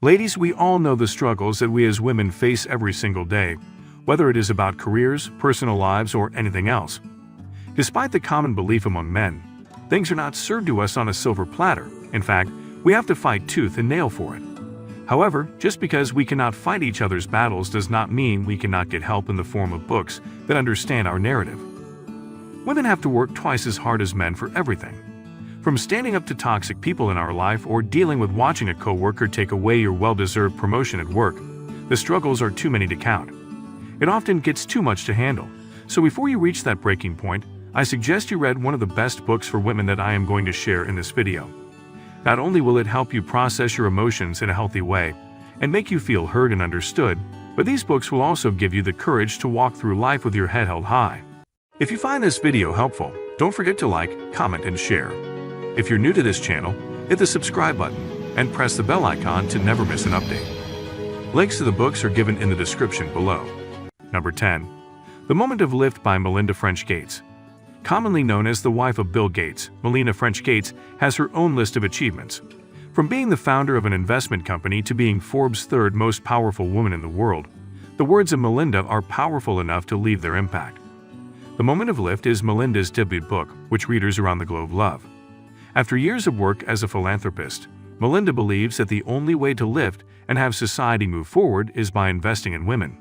Ladies, we all know the struggles that we as women face every single day, whether it is about careers, personal lives, or anything else. Despite the common belief among men, things are not served to us on a silver platter. In fact, we have to fight tooth and nail for it. However, just because we cannot fight each other's battles does not mean we cannot get help in the form of books that understand our narrative. Women have to work twice as hard as men for everything. From standing up to toxic people in our life or dealing with watching a coworker take away your well-deserved promotion at work, the struggles are too many to count. It often gets too much to handle. So before you reach that breaking point, I suggest you read one of the best books for women that I am going to share in this video. Not only will it help you process your emotions in a healthy way and make you feel heard and understood, but these books will also give you the courage to walk through life with your head held high. If you find this video helpful, don't forget to like, comment, and share. If you're new to this channel, hit the subscribe button and press the bell icon to never miss an update. Links to the books are given in the description below. Number 10. The Moment of Lift by Melinda French Gates. Commonly known as the wife of Bill Gates, Melinda French Gates has her own list of achievements. From being the founder of an investment company to being Forbes' third most powerful woman in the world, the words of Melinda are powerful enough to leave their impact. The Moment of Lift is Melinda's debut book, which readers around the globe love. After years of work as a philanthropist, Melinda believes that the only way to lift and have society move forward is by investing in women.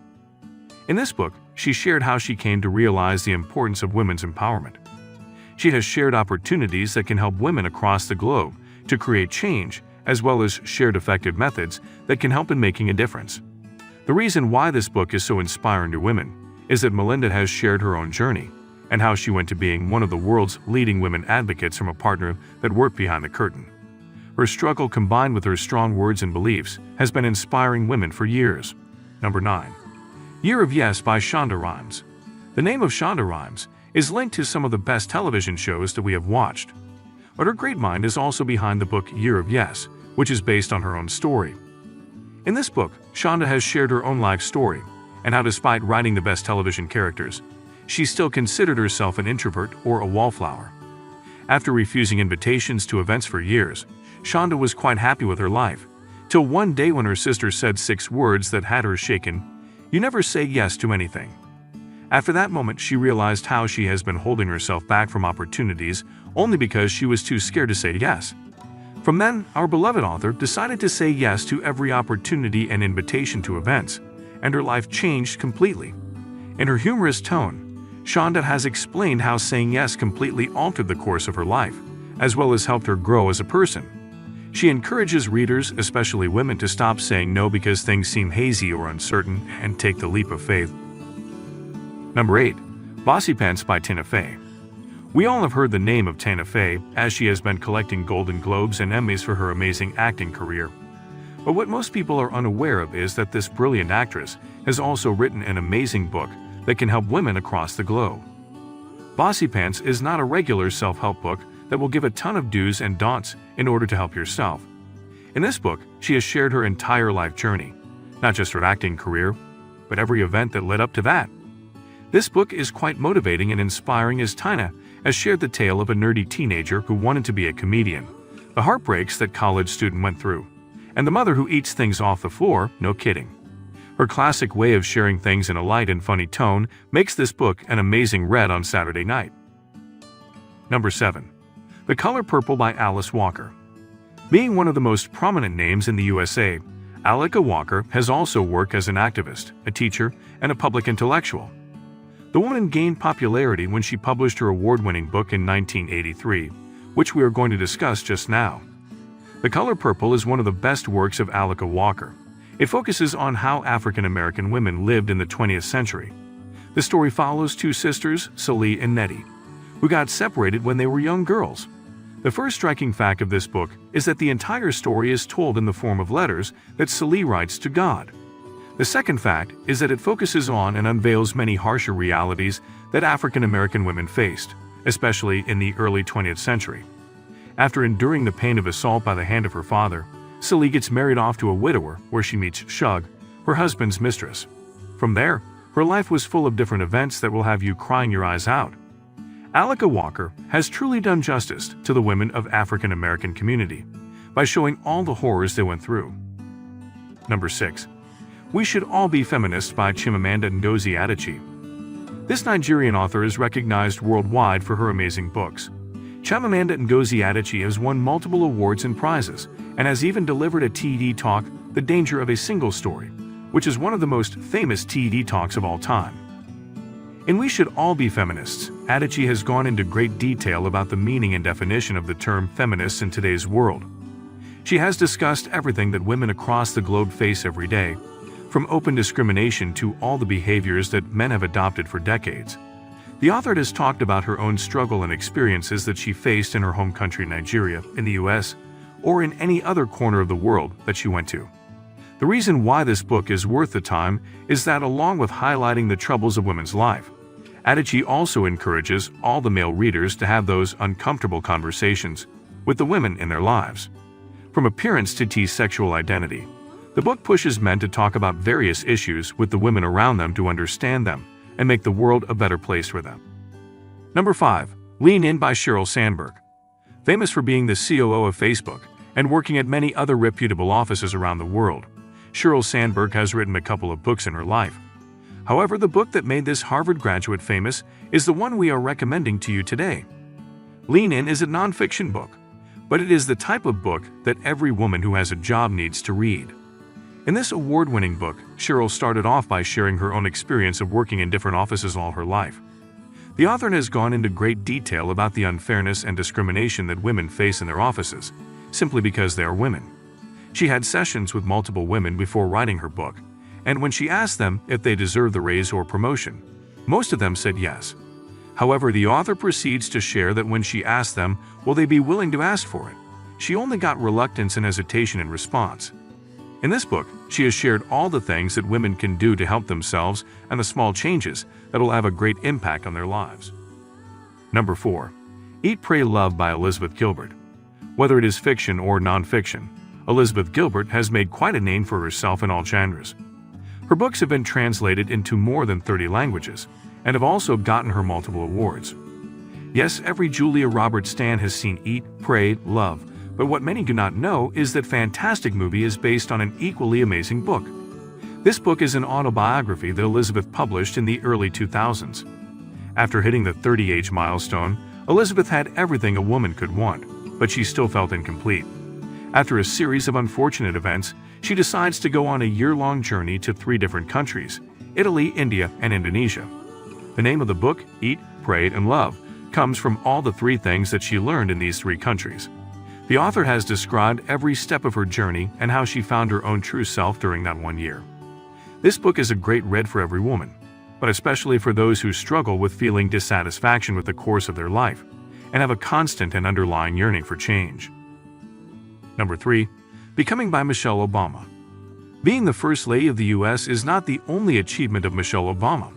In this book, she shared how she came to realize the importance of women's empowerment. She has shared opportunities that can help women across the globe to create change, as well as shared effective methods that can help in making a difference. The reason why this book is so inspiring to women is that Melinda has shared her own journey and how she went to being one of the world's leading women advocates from a partner that worked behind the curtain. Her struggle, combined with her strong words and beliefs, has been inspiring women for years. Number 9. Year of Yes by Shonda Rhimes. The name of Shonda Rhimes is linked to some of the best television shows that we have watched. But her great mind is also behind the book Year of Yes, which is based on her own story. In this book, Shonda has shared her own life story and how, despite writing the best television characters, she still considered herself an introvert or a wallflower. After refusing invitations to events for years, Shonda was quite happy with her life, till one day when her sister said 6 words that had her shaken: "You never say yes to anything." After that moment, she realized how she has been holding herself back from opportunities only because she was too scared to say yes. From then, our beloved author decided to say yes to every opportunity and invitation to events, and her life changed completely. In her humorous tone, Shonda has explained how saying yes completely altered the course of her life, as well as helped her grow as a person. She encourages readers, especially women, to stop saying no because things seem hazy or uncertain and take the leap of faith. Number 8. Bossy Pants by Tina Fey. We all have heard the name of Tina Fey, as she has been collecting Golden Globes and Emmys for her amazing acting career. But what most people are unaware of is that this brilliant actress has also written an amazing book that can help women across the globe. Bossy Pants is not a regular self-help book that will give a ton of do's and don'ts in order to help yourself. In this book, she has shared her entire life journey, not just her acting career, but every event that led up to that. This book is quite motivating and inspiring, as Tina has shared the tale of a nerdy teenager who wanted to be a comedian, the heartbreaks that college student went through, and the mother who eats things off the floor, no kidding. Her classic way of sharing things in a light and funny tone makes this book an amazing read on Saturday night. Number 7. The Color Purple by Alice Walker. Being one of the most prominent names in the USA, Alice Walker has also worked as an activist, a teacher, and a public intellectual. The woman gained popularity when she published her award-winning book in 1983, which we are going to discuss just now. The Color Purple is one of the best works of Alice Walker. It focuses on how African American women lived in the 20th century. The story follows 2 sisters, Celie and Nettie, who got separated when they were young girls. The first striking fact of this book is that the entire story is told in the form of letters that Celie writes to God. The second fact is that it focuses on and unveils many harsher realities that African American women faced, especially in the early 20th century. After enduring the pain of assault by the hand of her father, Celie gets married off to a widower where she meets Shug, her husband's mistress. From there, her life was full of different events that will have you crying your eyes out. Alice Walker has truly done justice to the women of African American community by showing all the horrors they went through. Number 6. We Should All Be Feminists by Chimamanda Ngozi Adichie. This Nigerian author is recognized worldwide for her amazing books. Chimamanda Ngozi Adichie has won multiple awards and prizes, and has even delivered a TED talk, The Danger of a Single Story, which is one of the most famous TED talks of all time. In We Should All Be Feminists, Adichie has gone into great detail about the meaning and definition of the term feminists in today's world. She has discussed everything that women across the globe face every day, from open discrimination to all the behaviors that men have adopted for decades. The author has talked about her own struggle and experiences that she faced in her home country Nigeria, in the US, or in any other corner of the world that she went to. The reason why this book is worth the time is that, along with highlighting the troubles of women's life, Adichie also encourages all the male readers to have those uncomfortable conversations with the women in their lives. From appearance to tease sexual identity, the book pushes men to talk about various issues with the women around them to understand them and make the world a better place for them. Number 5. Lean In by Sheryl Sandberg. Famous for being the COO of Facebook and working at many other reputable offices around the world, Sheryl Sandberg has written a couple of books in her life. However, the book that made this Harvard graduate famous is the one we are recommending to you today. Lean In is a nonfiction book, but it is the type of book that every woman who has a job needs to read. In this award-winning book, Sheryl started off by sharing her own experience of working in different offices all her life. The author has gone into great detail about the unfairness and discrimination that women face in their offices, simply because they are women. She had sessions with multiple women before writing her book, and when she asked them if they deserved the raise or promotion, most of them said yes. However, the author proceeds to share that when she asked them, will they be willing to ask for it, she only got reluctance and hesitation in response. In this book, she has shared all the things that women can do to help themselves and the small changes that will have a great impact on their lives. Number 4. Eat, Pray, Love by Elizabeth Gilbert. Whether it is fiction or nonfiction, Elizabeth Gilbert has made quite a name for herself in all genres. Her books have been translated into more than 30 languages and have also gotten her multiple awards. Yes, every Julia Roberts stan has seen Eat, Pray, Love, but what many do not know is that Fantastic movie is based on an equally amazing book. This book is an autobiography that Elizabeth published in the early 2000s. After hitting the 30-age milestone, Elizabeth had everything a woman could want, but she still felt incomplete. After a series of unfortunate events, she decides to go on a year-long journey to 3 different countries: Italy, India, and Indonesia. The name of the book, Eat, Pray, and Love, comes from all the 3 things that she learned in these 3 countries. The author has described every step of her journey and how she found her own true self during that 1 year. This book is a great read for every woman, but especially for those who struggle with feeling dissatisfaction with the course of their life and have a constant and underlying yearning for change. Number 3. Becoming by Michelle Obama. Being the First Lady of the U.S. is not the only achievement of Michelle Obama.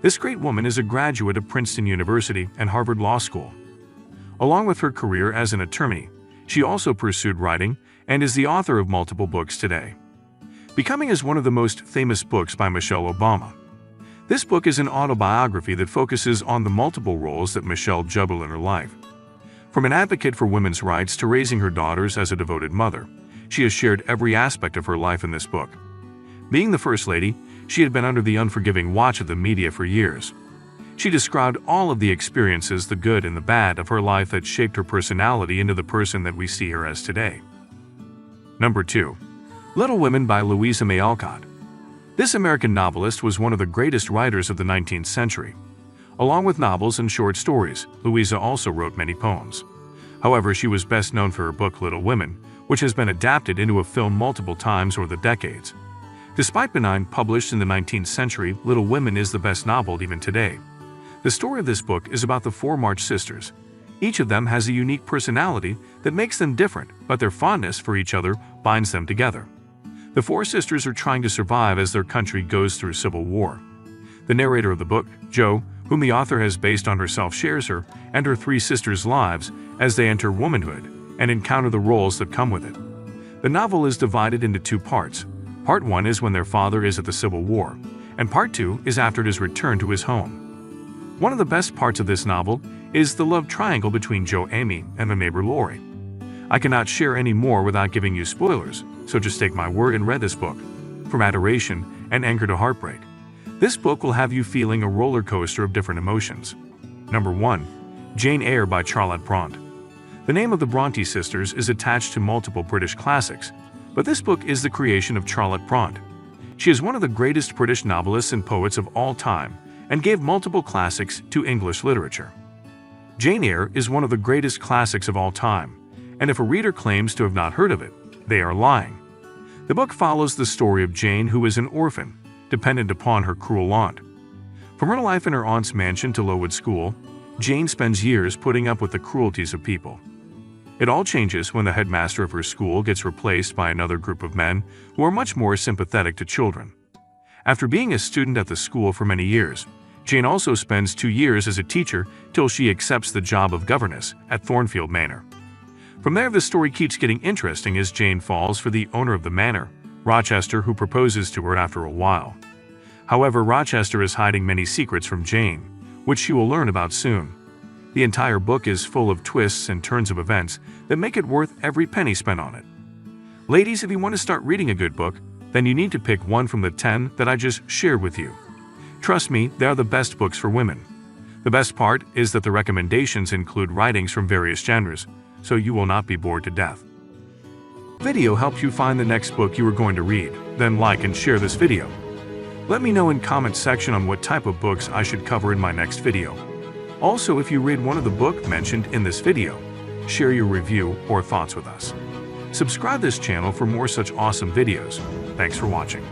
This great woman is a graduate of Princeton University and Harvard Law School. Along with her career as an attorney, she also pursued writing and is the author of multiple books today. Becoming is one of the most famous books by Michelle Obama. This book is an autobiography that focuses on the multiple roles that Michelle juggled in her life. From an advocate for women's rights to raising her daughters as a devoted mother, she has shared every aspect of her life in this book. Being the First Lady, she had been under the unforgiving watch of the media for years. She described all of the experiences, the good and the bad, of her life that shaped her personality into the person that we see her as today. Number 2. Little Women by Louisa May Alcott. This American novelist was one of the greatest writers of the 19th century. Along with novels and short stories, Louisa also wrote many poems. However, she was best known for her book Little Women, which has been adapted into a film multiple times over the decades. Despite being published in the 19th century, Little Women is the best novel even today. The story of this book is about the 4 March sisters. Each of them has a unique personality that makes them different, but their fondness for each other binds them together. The 4 sisters are trying to survive as their country goes through civil war. The narrator of the book, Jo, whom the author has based on herself, shares her and her 3 sisters' lives as they enter womanhood and encounter the roles that come with it. The novel is divided into 2 parts. Part 1 is when their father is at the Civil War, and Part 2 is after his return to his home. One of the best parts of this novel is the love triangle between Jo, Amy, and the neighbor Lori. I cannot share any more without giving you spoilers, so just take my word and read this book. From adoration and anger to heartbreak, this book will have you feeling a roller coaster of different emotions. Number 1. Jane Eyre by Charlotte Brontë. The name of the Brontë sisters is attached to multiple British classics, but this book is the creation of Charlotte Brontë. She is one of the greatest British novelists and poets of all time and gave multiple classics to English literature. Jane Eyre is one of the greatest classics of all time, and if a reader claims to have not heard of it, they are lying. The book follows the story of Jane, who is an orphan, dependent upon her cruel aunt. From her life in her aunt's mansion to Lowood School, Jane spends years putting up with the cruelties of people. It all changes when the headmaster of her school gets replaced by another group of men who are much more sympathetic to children. After being a student at the school for many years, Jane also spends 2 years as a teacher till she accepts the job of governess at Thornfield Manor. From there, the story keeps getting interesting as Jane falls for the owner of the manor, Rochester, who proposes to her after a while. However, Rochester is hiding many secrets from Jane, which she will learn about soon. The entire book is full of twists and turns of events that make it worth every penny spent on it. Ladies, if you want to start reading a good book, then you need to pick one from the 10 that I just shared with you. Trust me, they are the best books for women. The best part is that the recommendations include writings from various genres, so you will not be bored to death. If the video helped you find the next book you are going to read, then like and share this video. Let me know in comment section on what type of books I should cover in my next video. Also, if you read one of the books mentioned in this video, share your review or thoughts with us. Subscribe this channel for more such awesome videos. Thanks for watching.